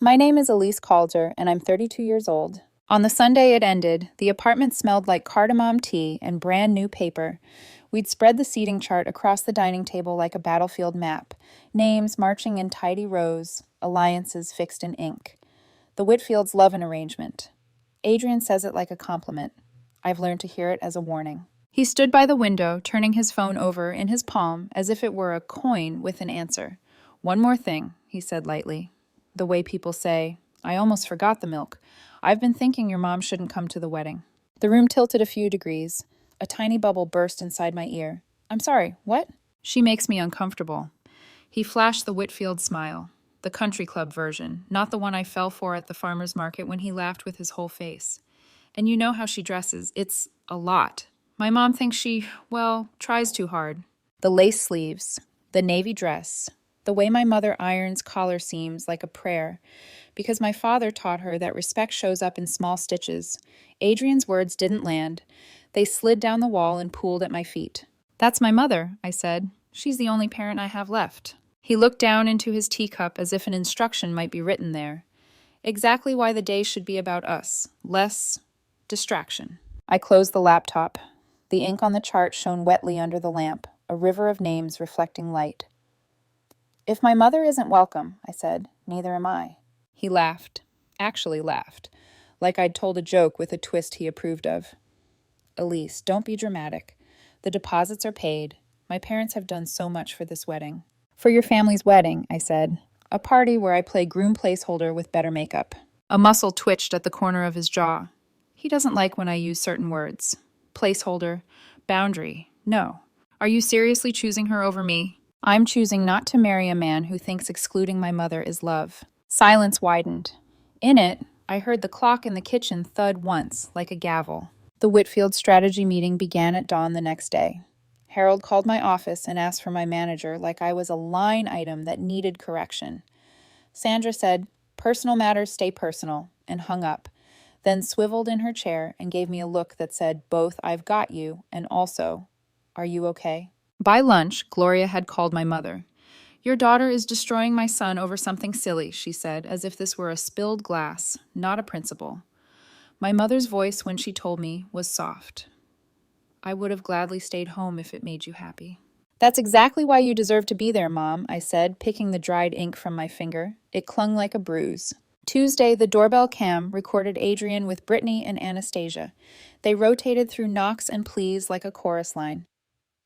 My name is Elise Calder, and I'm 32 years old. On the Sunday it ended, the apartment smelled like cardamom tea and brand new paper. We'd spread the seating chart across the dining table like a battlefield map, names marching in tidy rows, alliances fixed in ink. The Whitfields love an arrangement. Adrian says it like a compliment. I've learned to hear it as a warning. He stood by the window, turning his phone over in his palm as if it were a coin with an answer. One more thing, he said lightly. The way people say, I almost forgot the milk. I've been thinking your mom shouldn't come to the wedding. The room tilted a few degrees. A tiny bubble burst inside my ear. I'm sorry, what? She makes me uncomfortable. He flashed the Whitfield smile. The country club version, not the one I fell for at the farmer's market when he laughed with his whole face. And you know how she dresses. It's a lot. My mom thinks she, tries too hard. The lace sleeves, the navy dress, the way my mother irons collar seams like a prayer, because my father taught her that respect shows up in small stitches. Adrian's words didn't land. They slid down the wall and pooled at my feet. That's my mother, I said. She's the only parent I have left. He looked down into his teacup as if an instruction might be written there. Exactly why the day should be about us. Less distraction. I closed the laptop. The ink on the chart shone wetly under the lamp, a river of names reflecting light. If my mother isn't welcome, I said, neither am I. He laughed. Actually laughed. Like I'd told a joke with a twist he approved of. Elise, don't be dramatic. The deposits are paid. My parents have done so much for this wedding. For your family's wedding, I said. A party where I play groom placeholder with better makeup. A muscle twitched at the corner of his jaw. He doesn't like when I use certain words. Placeholder. Boundary. No. Are you seriously choosing her over me? I'm choosing not to marry a man who thinks excluding my mother is love. Silence widened. In it, I heard the clock in the kitchen thud once, like a gavel. The Whitfield strategy meeting began at dawn the next day. Harold called my office and asked for my manager like I was a line item that needed correction. Sandra said, "Personal matters stay personal," and hung up, then swiveled in her chair and gave me a look that said both "I've got you" and also, "Are you okay?" By lunch, Gloria had called my mother. Your daughter is destroying my son over something silly, she said, as if this were a spilled glass, not a principle. My mother's voice when she told me was soft. I would have gladly stayed home if it made you happy. That's exactly why you deserve to be there, Mom, I said, picking the dried ink from my finger. It clung like a bruise. Tuesday, the doorbell cam recorded Adrian with Brittany and Anastasia. They rotated through knocks and pleas like a chorus line.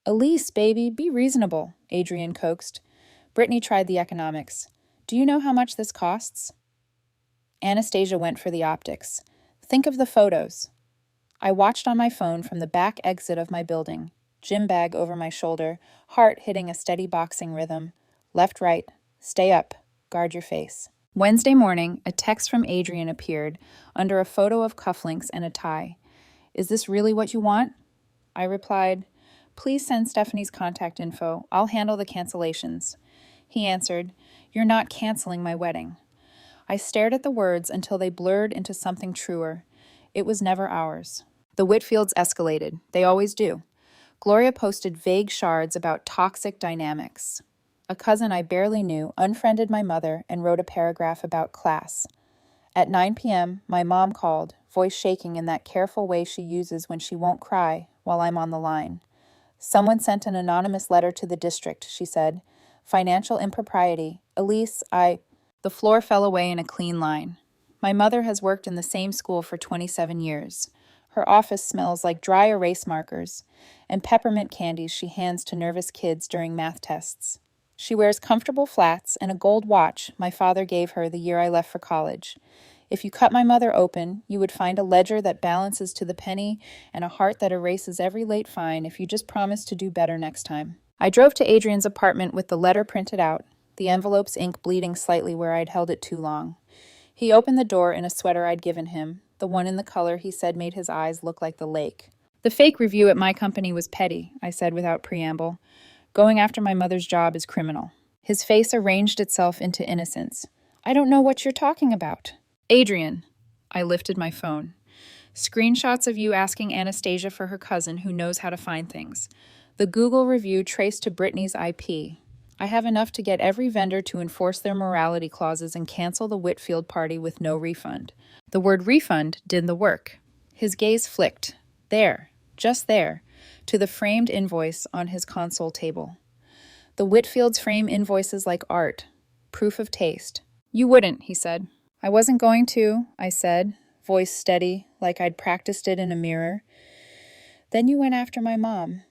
Elise, baby, be reasonable, Adrian coaxed. Brittany tried the economics. Do you know how much this costs? Anastasia went for the optics. Think of the photos. I watched on my phone from the back exit of my building, gym bag over my shoulder, heart hitting a steady boxing rhythm. Left, right, stay up, guard your face. Wednesday morning, a text from Adrian appeared under a photo of cufflinks and a tie. Is this really what you want? I replied, please send Stephanie's contact info. I'll handle the cancellations. He answered, you're not canceling my wedding. I stared at the words until they blurred into something truer. It was never ours. The Whitfields escalated. They always do. Gloria posted vague shards about toxic dynamics. A cousin I barely knew unfriended my mother and wrote a paragraph about class. At 9 p.m., my mom called, voice shaking in that careful way she uses when she won't cry while I'm on the line. Someone sent an anonymous letter to the district, she said. Financial impropriety. Elise, The floor fell away in a clean line. My mother has worked in the same school for 27 years. Her office smells like dry erase markers and peppermint candies she hands to nervous kids during math tests. She wears comfortable flats and a gold watch my father gave her the year I left for college. If you cut my mother open, you would find a ledger that balances to the penny and a heart that erases every late fine if you just promise to do better next time. I drove to Adrian's apartment with the letter printed out, the envelope's ink bleeding slightly where I'd held it too long. He opened the door in a sweater I'd given him, the one in the color he said made his eyes look like the lake. The fake review at my company was petty, I said without preamble. Going after my mother's job is criminal. His face arranged itself into innocence. I don't know what you're talking about. Adrian. I lifted my phone. Screenshots of you asking Anastasia for her cousin who knows how to find things. The Google review traced to Brittany's IP. I have enough to get every vendor to enforce their morality clauses and cancel the Whitfield party with no refund. The word refund did the work. His gaze flicked, there, just there, to the framed invoice on his console table. The Whitfields frame invoices like art, proof of taste. You wouldn't, he said. I wasn't going to, I said, voice steady, like I'd practiced it in a mirror. Then you went after my mom.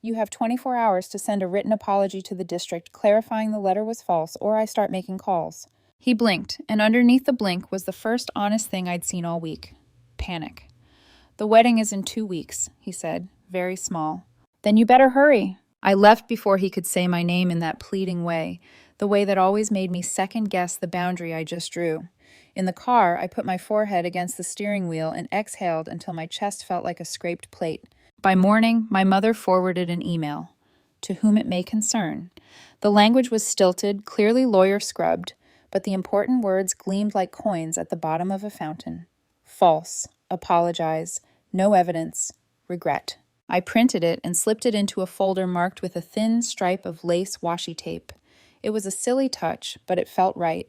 You have 24 hours to send a written apology to the district clarifying the letter was false, or I start making calls. He blinked, and underneath the blink was the first honest thing I'd seen all week. Panic. The wedding is in 2 weeks, he said, very small. Then you better hurry. I left before he could say my name in that pleading way, the way that always made me second-guess the boundary I just drew. In the car, I put my forehead against the steering wheel and exhaled until my chest felt like a scraped plate. By morning, my mother forwarded an email. To whom it may concern. The language was stilted, clearly lawyer-scrubbed, but the important words gleamed like coins at the bottom of a fountain. False. Apologize. No evidence. Regret. I printed it and slipped it into a folder marked with a thin stripe of lace washi tape. It was a silly touch, but it felt right.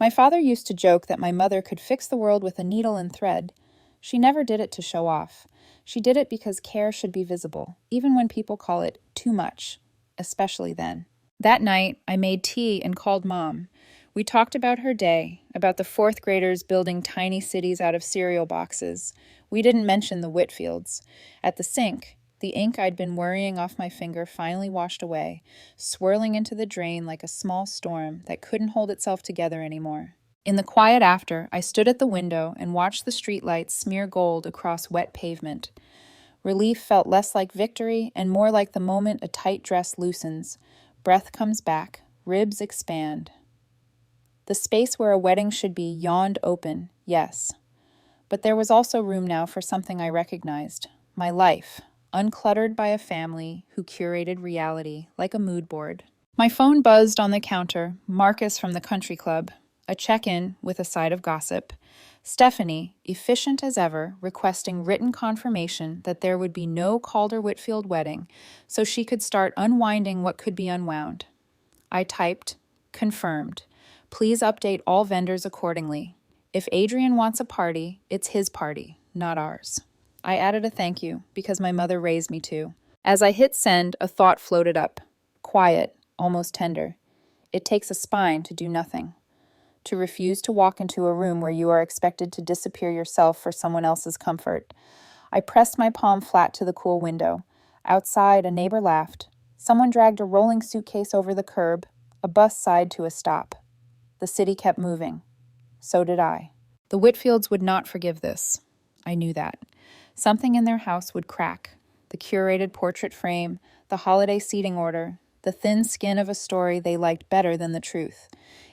My father used to joke that my mother could fix the world with a needle and thread. She never did it to show off. She did it because care should be visible, even when people call it too much, especially then. That night, I made tea and called Mom. We talked about her day, about the fourth graders building tiny cities out of cereal boxes. We didn't mention the Whitfields. At the sink, the ink I'd been worrying off my finger finally washed away, swirling into the drain like a small storm that couldn't hold itself together anymore. In the quiet after, I stood at the window and watched the streetlights smear gold across wet pavement. Relief felt less like victory and more like the moment a tight dress loosens. Breath comes back, ribs expand. The space where a wedding should be yawned open, yes. But there was also room now for something I recognized. My life, uncluttered by a family who curated reality like a mood board. My phone buzzed on the counter, Marcus from the country club. A check-in with a side of gossip. Stephanie, efficient as ever, requesting written confirmation that there would be no Calder-Whitfield wedding, so she could start unwinding what could be unwound. I typed, confirmed. Please update all vendors accordingly. If Adrian wants a party, it's his party, not ours. I added a thank you, because my mother raised me to. As I hit send, a thought floated up. Quiet, almost tender. It takes a spine to do nothing. To refuse to walk into a room where you are expected to disappear yourself for someone else's comfort. I pressed my palm flat to the cool window. Outside, a neighbor laughed. Someone dragged a rolling suitcase over the curb. A bus sighed to a stop. The city kept moving. So did I. The Whitfields would not forgive this. I knew that. Something in their house would crack. The curated portrait frame, the holiday seating order, the thin skin of a story they liked better than the truth.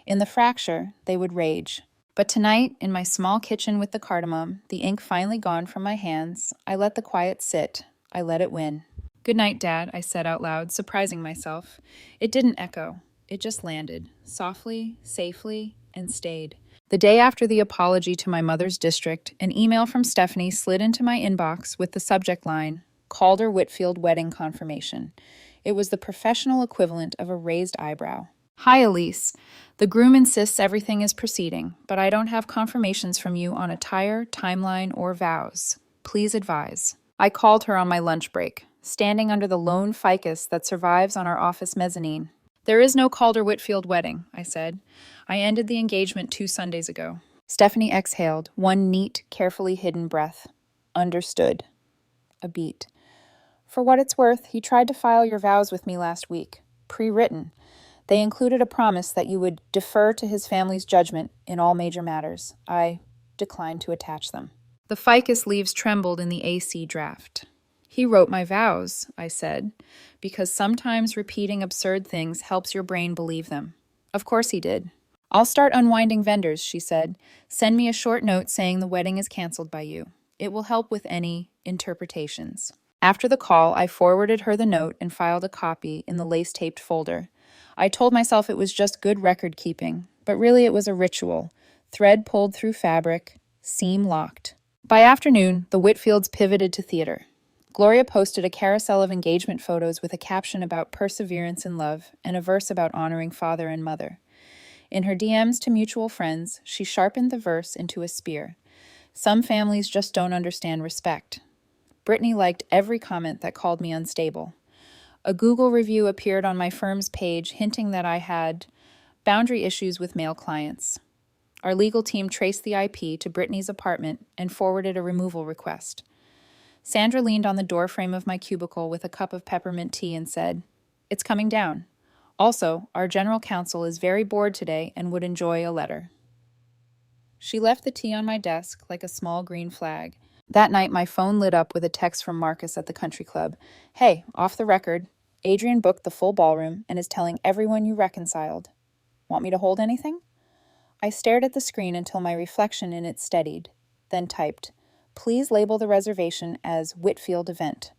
In the fracture, they would rage. But tonight, in my small kitchen with the cardamom, the ink finally gone from my hands, I let the quiet sit. I let it win. Good night, Dad, I said out loud, surprising myself. It didn't echo. It just landed, softly, safely, and stayed. The day after the apology to my mother's district, an email from Stephanie slid into my inbox with the subject line, Calder-Whitfield wedding confirmation. It was the professional equivalent of a raised eyebrow. Hi, Elise. The groom insists everything is proceeding, but I don't have confirmations from you on attire, timeline, or vows. Please advise. I called her on my lunch break, standing under the lone ficus that survives on our office mezzanine. There is no Calder-Whitfield wedding, I said. I ended the engagement 2 Sundays ago. Stephanie exhaled, one neat, carefully hidden breath. Understood. A beat. For what it's worth, he tried to file your vows with me last week. Pre-written. They included a promise that you would defer to his family's judgment in all major matters. I declined to attach them. The ficus leaves trembled in the AC draft. He wrote my vows, I said, because sometimes repeating absurd things helps your brain believe them. Of course he did. I'll start unwinding vendors, she said. Send me a short note saying the wedding is canceled by you. It will help with any interpretations. After the call, I forwarded her the note and filed a copy in the lace-taped folder. I told myself it was just good record-keeping, but really it was a ritual. Thread pulled through fabric, seam locked. By afternoon, the Whitfields pivoted to theater. Gloria posted a carousel of engagement photos with a caption about perseverance in love and a verse about honoring father and mother. In her DMs to mutual friends, she sharpened the verse into a spear. Some families just don't understand respect. Brittany liked every comment that called me unstable. A Google review appeared on my firm's page hinting that I had boundary issues with male clients. Our legal team traced the IP to Brittany's apartment and forwarded a removal request. Sandra leaned on the doorframe of my cubicle with a cup of peppermint tea and said, "It's coming down. Also, our general counsel is very bored today and would enjoy a letter." She left the tea on my desk like a small green flag. That night, my phone lit up with a text from Marcus at the country club. "Hey, off the record, Adrian booked the full ballroom and is telling everyone you reconciled. Want me to hold anything?" I stared at the screen until my reflection in it steadied, then typed, "Please label the reservation as Whitfield event.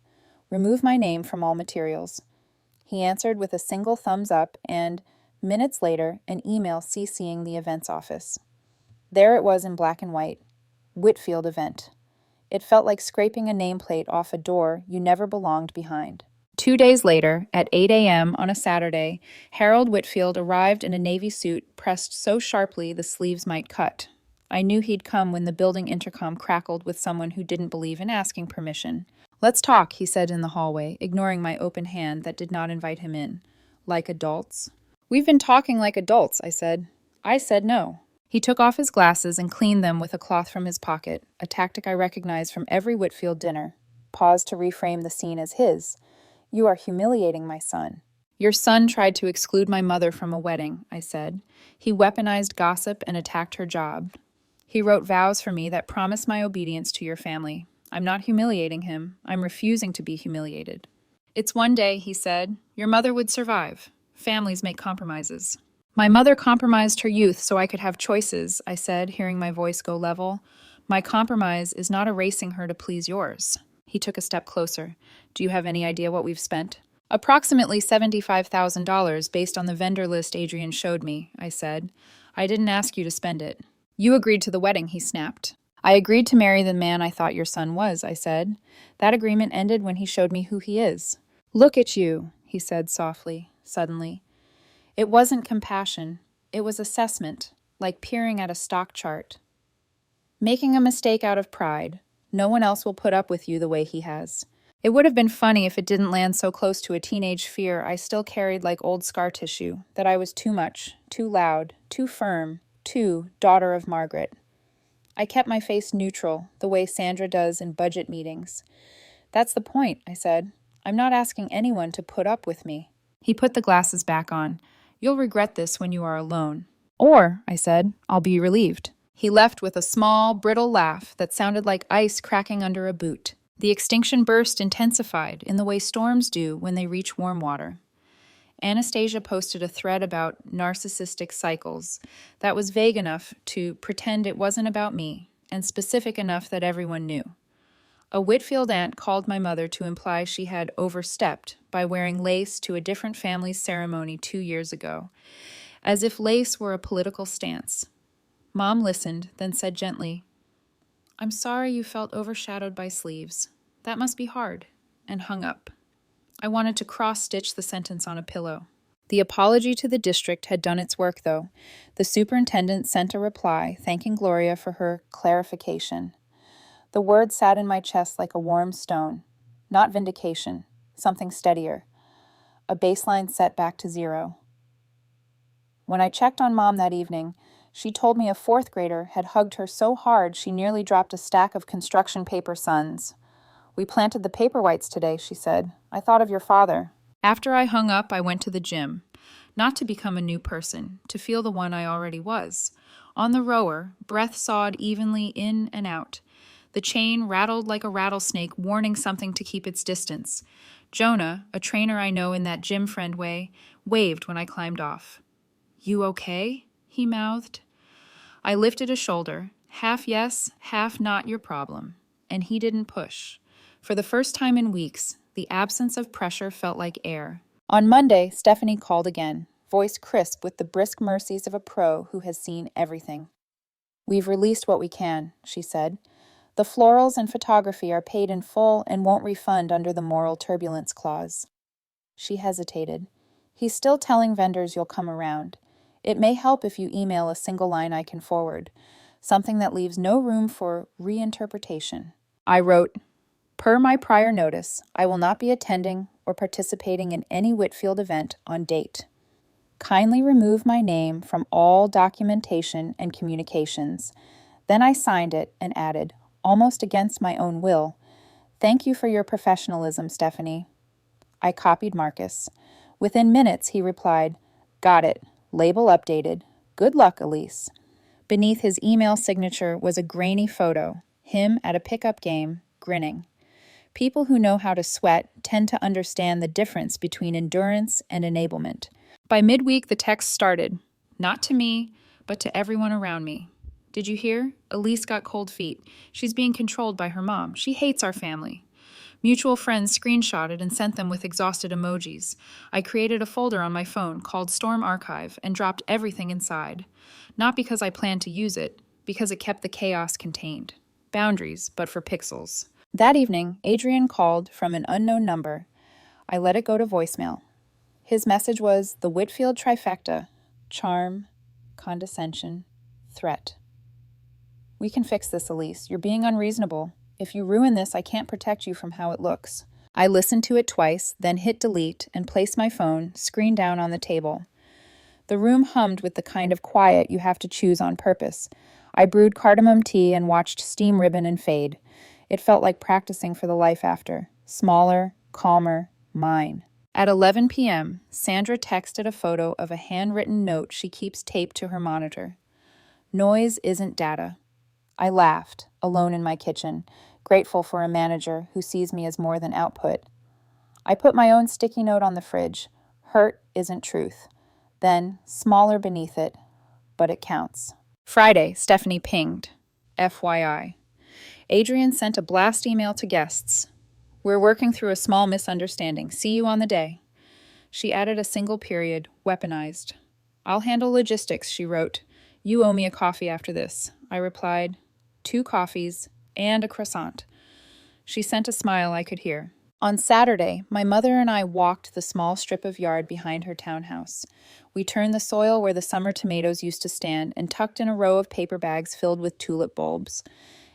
Remove my name from all materials." He answered with a single thumbs up and, minutes later, an email CCing the events office. There it was in black and white, Whitfield event. It felt like scraping a nameplate off a door you never belonged behind. 2 days later, at 8 a.m. on a Saturday, Harold Whitfield arrived in a navy suit pressed so sharply the sleeves might cut. I knew he'd come when the building intercom crackled with someone who didn't believe in asking permission. "Let's talk," he said in the hallway, ignoring my open hand that did not invite him in. "Like adults?" "We've been talking like adults," I said. I said no. He took off his glasses and cleaned them with a cloth from his pocket, a tactic I recognized from every Whitfield dinner. Paused to reframe the scene as his. "You are humiliating my son." "Your son tried to exclude my mother from a wedding," I said. "He weaponized gossip and attacked her job. He wrote vows for me that promise my obedience to your family. I'm not humiliating him. I'm refusing to be humiliated." "It's one day," he said. "Your mother would survive. Families make compromises." "My mother compromised her youth so I could have choices," I said, hearing my voice go level. "My compromise is not erasing her to please yours." He took a step closer. "Do you have any idea what we've spent?" "Approximately $75,000 based on the vendor list Adrian showed me," I said. "I didn't ask you to spend it." "You agreed to the wedding," he snapped. "I agreed to marry the man I thought your son was," I said. "That agreement ended when he showed me who he is." "Look at you," he said softly, suddenly. It wasn't compassion. It was assessment, like peering at a stock chart. "Making a mistake out of pride. No one else will put up with you the way he has." It would have been funny if it didn't land so close to a teenage fear I still carried like old scar tissue, that I was too much, too loud, too firm, too daughter of Margaret. I kept my face neutral, the way Sandra does in budget meetings. "That's the point," I said. "I'm not asking anyone to put up with me." He put the glasses back on. "You'll regret this when you are alone." "Or," I said, "I'll be relieved." He left with a small, brittle laugh that sounded like ice cracking under a boot. The extinction burst intensified in the way storms do when they reach warm water. Anastasia posted a thread about narcissistic cycles that was vague enough to pretend it wasn't about me, and specific enough that everyone knew. A Whitfield aunt called my mother to imply she had overstepped by wearing lace to a different family's ceremony 2 years ago, as if lace were a political stance. Mom listened, then said gently, "I'm sorry you felt overshadowed by sleeves. That must be hard," and hung up. I wanted to cross-stitch the sentence on a pillow. The apology to the district had done its work, though. The superintendent sent a reply thanking Gloria for her clarification. The word sat in my chest like a warm stone. Not vindication, something steadier. A baseline set back to 0. When I checked on Mom that evening, she told me a 4th grader had hugged her so hard she nearly dropped a stack of construction paper suns. "We planted the paperwhites today," she said. "I thought of your father." After I hung up, I went to the gym. Not to become a new person, to feel the one I already was. On the rower, breath sawed evenly in and out. The chain rattled like a rattlesnake, warning something to keep its distance. Jonah, a trainer I know in that gym friend way, waved when I climbed off. "You okay?" he mouthed. I lifted a shoulder, half yes, half not your problem, and he didn't push. For the first time in weeks, the absence of pressure felt like air. On Monday, Stephanie called again, voice crisp with the brisk mercies of a pro who has seen everything. "We've released what we can," she said. The florals and photography are paid in full and won't refund under the moral turbulence clause. She hesitated. He's still telling vendors you'll come around. It may help if you email a single line I can forward, something that leaves no room for reinterpretation. I wrote, per my prior notice, I will not be attending or participating in any Whitfield event on date. Kindly remove my name from all documentation and communications. Then I signed it and added, almost against my own will, thank you for your professionalism, Stephanie. I copied Marcus. Within minutes, he replied, got it. Label updated. Good luck, Elise. Beneath his email signature was a grainy photo, him at a pickup game, grinning. People who know how to sweat tend to understand the difference between endurance and enablement. By midweek, the text started, not to me, but to everyone around me. Did you hear? Elise got cold feet. She's being controlled by her mom. She hates our family. Mutual friends screenshotted and sent them with exhausted emojis. I created a folder on my phone called Storm Archive and dropped everything inside. Not because I planned to use it, because it kept the chaos contained. Boundaries, but for pixels. That evening, Adrian called from an unknown number. I let it go to voicemail. His message was the Whitfield trifecta: charm, condescension, threat. We can fix this, Elise. You're being unreasonable. If you ruin this, I can't protect you from how it looks. I listened to it twice, then hit delete and placed my phone, screen down, on the table. The room hummed with the kind of quiet you have to choose on purpose. I brewed cardamom tea and watched steam ribbon and fade. It felt like practicing for the life after. Smaller, calmer, mine. At 11 p.m., Sandra texted a photo of a handwritten note she keeps taped to her monitor. Noise isn't data. I laughed, alone in my kitchen, grateful for a manager who sees me as more than output. I put my own sticky note on the fridge. Hurt isn't truth. Then, smaller beneath it, but it counts. Friday, Stephanie pinged. FYI. Adrian sent a blast email to guests. We're working through a small misunderstanding. See you on the day. She added a single period, weaponized. I'll handle logistics, she wrote. You owe me a coffee after this. I replied, 2 coffees and a croissant. She sent a smile I could hear. On Saturday, my mother and I walked the small strip of yard behind her townhouse. We turned the soil where the summer tomatoes used to stand and tucked in a row of paper bags filled with tulip bulbs.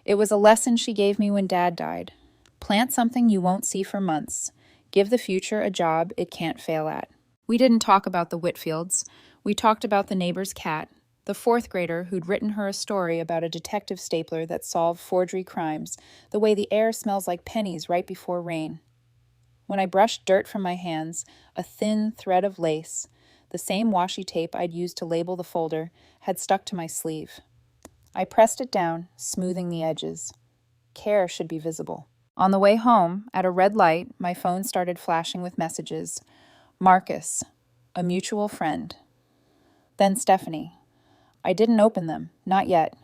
It was a lesson she gave me when Dad died. Plant something you won't see for months. Give the future a job it can't fail at. We didn't talk about the Whitfields. We talked about the neighbor's cat, the 4th grader who'd written her a story about a detective stapler that solved forgery crimes, the way the air smells like pennies right before rain. When I brushed dirt from my hands, a thin thread of lace, the same washi tape I'd used to label the folder, had stuck to my sleeve. I pressed it down, smoothing the edges. Care should be visible. On the way home, at a red light, my phone started flashing with messages. Marcus, a mutual friend. Then Stephanie. I didn't open them, not yet.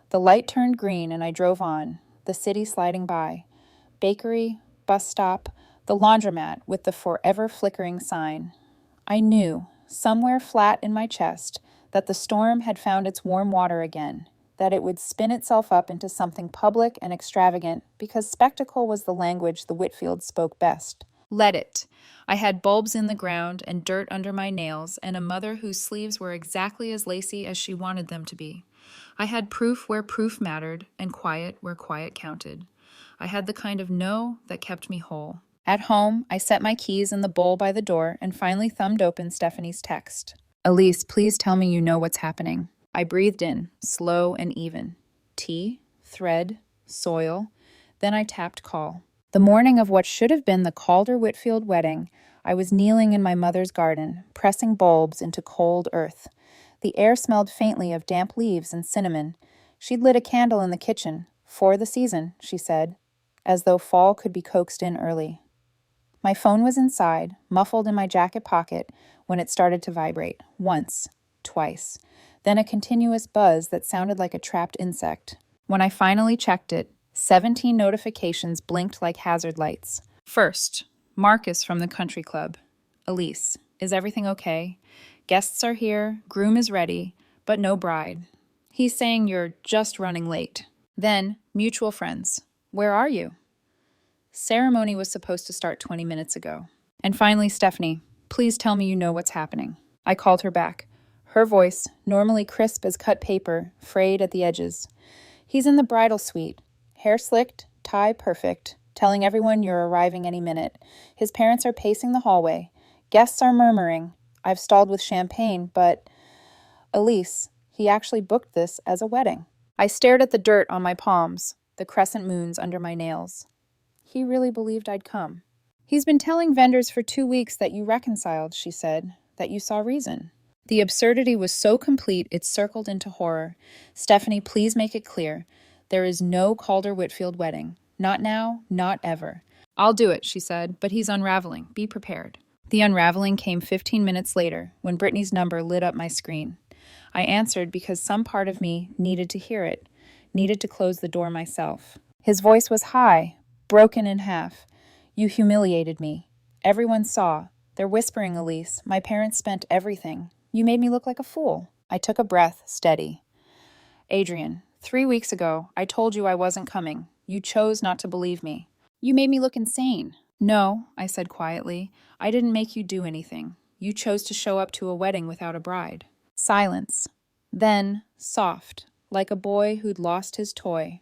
The light turned green and I drove on, the city sliding by. Bakery, bus stop, the laundromat with the forever flickering sign. I knew, somewhere flat in my chest, that the storm had found its warm water again, that it would spin itself up into something public and extravagant because spectacle was the language the Whitfields spoke best. Let it. I had bulbs in the ground and dirt under my nails and a mother whose sleeves were exactly as lacy as she wanted them to be. I had proof where proof mattered and quiet where quiet counted. I had the kind of no that kept me whole. At home, I set my keys in the bowl by the door and finally thumbed open Stephanie's text. Elise, please tell me you know what's happening. I breathed in, slow and even. Tea, thread, soil. Then I tapped call. The morning of what should have been the Calder-Whitfield wedding, I was kneeling in my mother's garden, pressing bulbs into cold earth. The air smelled faintly of damp leaves and cinnamon. She'd lit a candle in the kitchen, for the season, she said, as though fall could be coaxed in early. My phone was inside, muffled in my jacket pocket, when it started to vibrate. Once, twice. Then a continuous buzz that sounded like a trapped insect. When I finally checked it, 17 notifications blinked like hazard lights. First, Marcus from the country club. Elise, is everything okay? Guests are here, groom is ready, but no bride. He's saying you're just running late. Then, mutual friends. Where are you? Ceremony was supposed to start 20 minutes ago. And finally, Stephanie, please tell me you know what's happening. I called her back. Her voice, normally crisp as cut paper, frayed at the edges. He's in the bridal suite. Hair slicked, tie perfect, telling everyone you're arriving any minute. His parents are pacing the hallway. Guests are murmuring. I've stalled with champagne, but... Elise, he actually booked this as a wedding. I stared at the dirt on my palms, the crescent moons under my nails. He really believed I'd come. He's been telling vendors for 2 weeks that you reconciled, she said, that you saw reason. The absurdity was so complete it circled into horror. Stephanie, please make it clear. There is no Calder-Whitfield wedding. Not now, not ever. I'll do it, she said, but he's unraveling. Be prepared. The unraveling came 15 minutes later, when Brittany's number lit up my screen. I answered because some part of me needed to hear it, needed to close the door myself. His voice was high, broken in half. You humiliated me. Everyone saw. They're whispering, Elise. My parents spent everything. You made me look like a fool. I took a breath, steady. Adrian, 3 weeks ago, I told you I wasn't coming. You chose not to believe me. You made me look insane. No, I said quietly. I didn't make you do anything. You chose to show up to a wedding without a bride. Silence. Then, soft, like a boy who'd lost his toy.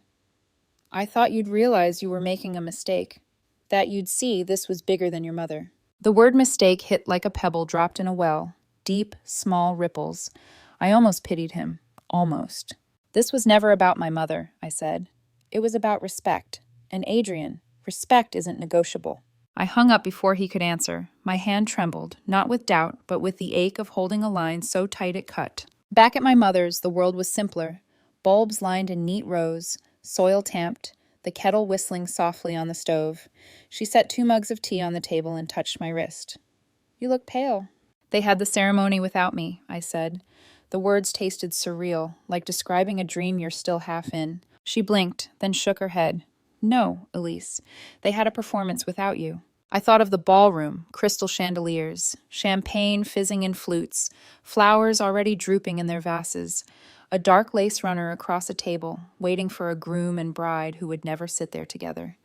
I thought you'd realize you were making a mistake. That you'd see this was bigger than your mother. The word mistake hit like a pebble dropped in a well. Deep, small ripples. I almost pitied him. Almost. This was never about my mother, I said. It was about respect. And Adrian, respect isn't negotiable. I hung up before he could answer. My hand trembled, not with doubt, but with the ache of holding a line so tight it cut. Back at my mother's, the world was simpler. Bulbs lined in neat rows, soil tamped, the kettle whistling softly on the stove. She set 2 mugs of tea on the table and touched my wrist. You look pale. They had the ceremony without me, I said. The words tasted surreal, like describing a dream you're still half in. She blinked, then shook her head. No, Elise. They had a performance without you. I thought of the ballroom, crystal chandeliers, champagne fizzing in flutes, flowers already drooping in their vases, a dark lace runner across a table, waiting for a groom and bride who would never sit there together.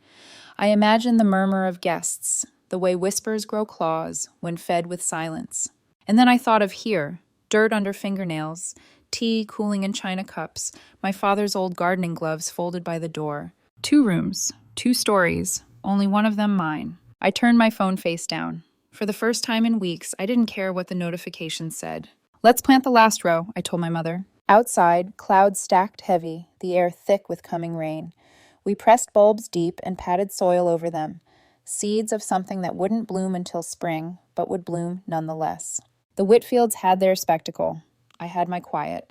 I imagined the murmur of guests, the way whispers grow claws when fed with silence. And then I thought of here, dirt under fingernails, tea cooling in china cups, my father's old gardening gloves folded by the door. 2 rooms, 2 stories, only one of them mine. I turned my phone face down. For the first time in weeks, I didn't care what the notifications said. Let's plant the last row, I told my mother. Outside, clouds stacked heavy, the air thick with coming rain. We pressed bulbs deep and patted soil over them, seeds of something that wouldn't bloom until spring, but would bloom nonetheless. The Whitfields had their spectacle. I had my quiet.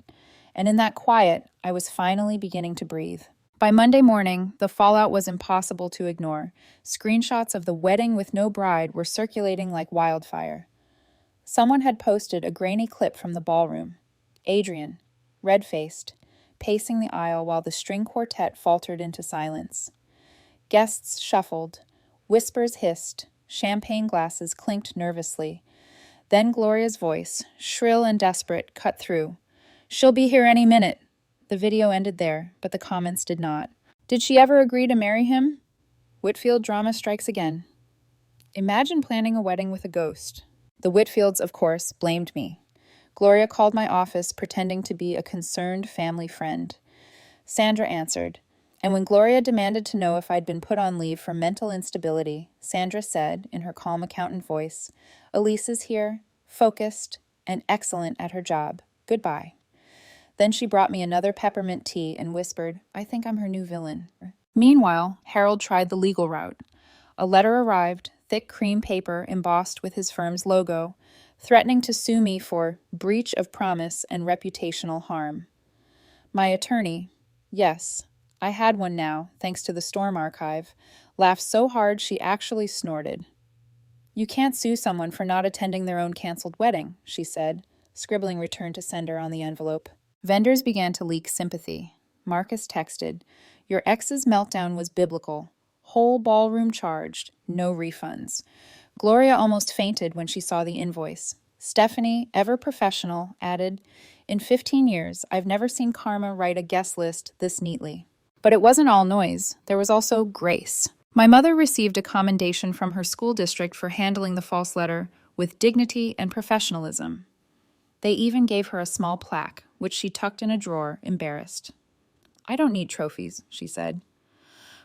And in that quiet, I was finally beginning to breathe. By Monday morning, the fallout was impossible to ignore. Screenshots of the wedding with no bride were circulating like wildfire. Someone had posted a grainy clip from the ballroom. Adrian, red-faced, pacing the aisle while the string quartet faltered into silence. Guests shuffled, whispers hissed, champagne glasses clinked nervously. Then Gloria's voice, shrill and desperate, cut through. She'll be here any minute. The video ended there, but the comments did not. Did she ever agree to marry him? Whitfield drama strikes again. Imagine planning a wedding with a ghost. The Whitfields, of course, blamed me. Gloria called my office, pretending to be a concerned family friend. Sandra answered, and when Gloria demanded to know if I'd been put on leave for mental instability, Sandra said, in her calm accountant voice, Elise is here, focused, and excellent at her job. Goodbye. Then she brought me another peppermint tea and whispered, I think I'm her new villain. Meanwhile, Harold tried the legal route. A letter arrived, thick cream paper embossed with his firm's logo, threatening to sue me for breach of promise and reputational harm. My attorney, yes, I had one now, thanks to the Storm Archive, laughed so hard she actually snorted. You can't sue someone for not attending their own canceled wedding, she said, scribbling return to sender on the envelope. Vendors began to leak sympathy. Marcus texted, Your ex's meltdown was biblical. Whole ballroom charged, no refunds. Gloria almost fainted when she saw the invoice. Stephanie, ever professional, added, In 15 years, I've never seen Karma write a guest list this neatly. But it wasn't all noise. There was also grace. My mother received a commendation from her school district for handling the false letter with dignity and professionalism. They even gave her a small plaque, which she tucked in a drawer, embarrassed. "I don't need trophies," she said.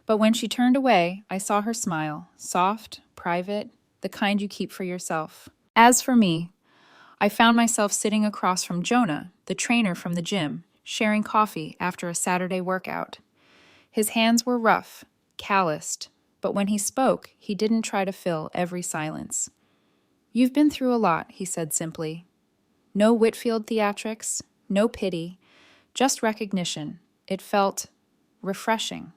But when she turned away, I saw her smile, soft, private, the kind you keep for yourself. As for me, I found myself sitting across from Jonah, the trainer from the gym, sharing coffee after a Saturday workout. His hands were rough, calloused, but when he spoke, he didn't try to fill every silence. "You've been through a lot," he said simply. No Whitfield theatrics, no pity, just recognition. It felt refreshing,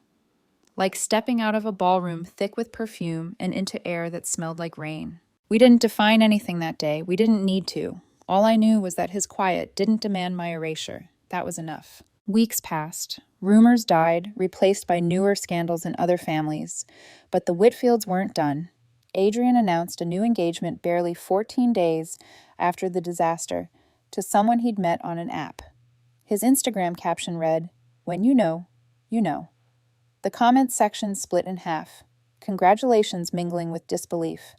like stepping out of a ballroom thick with perfume and into air that smelled like rain. We didn't define anything that day. We didn't need to. All I knew was that his quiet didn't demand my erasure. That was enough. Weeks passed. Rumors died, replaced by newer scandals in other families. But the Whitfields weren't done. Adrian announced a new engagement barely 14 days after the disaster to someone he'd met on an app. His Instagram caption read, "When you know, you know." The comments section split in half. Congratulations mingling with disbelief.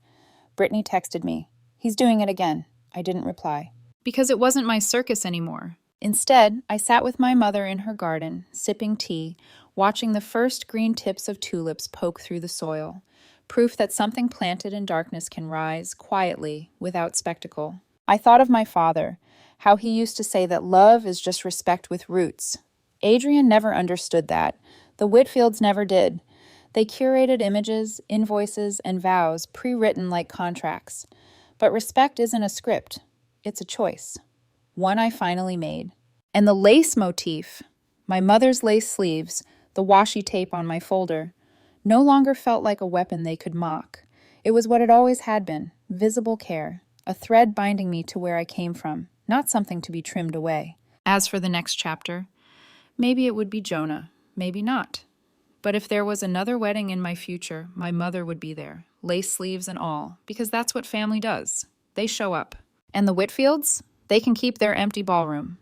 Brittany texted me, "He's doing it again." I didn't reply. Because it wasn't my circus anymore. Instead, I sat with my mother in her garden, sipping tea, watching the first green tips of tulips poke through the soil. Proof that something planted in darkness can rise, quietly, without spectacle. I thought of my father, how he used to say that love is just respect with roots. Adrian never understood that. The Whitfields never did. They curated images, invoices, and vows pre-written like contracts. But respect isn't a script. It's a choice. One I finally made. And the lace motif, my mother's lace sleeves, the washi tape on my folder, no longer felt like a weapon they could mock. It was what it always had been, visible care, a thread binding me to where I came from, not something to be trimmed away. As for the next chapter, maybe it would be Jonah, maybe not. But if there was another wedding in my future, my mother would be there, lace sleeves and all, because that's what family does. They show up. And the Whitfields? They can keep their empty ballroom.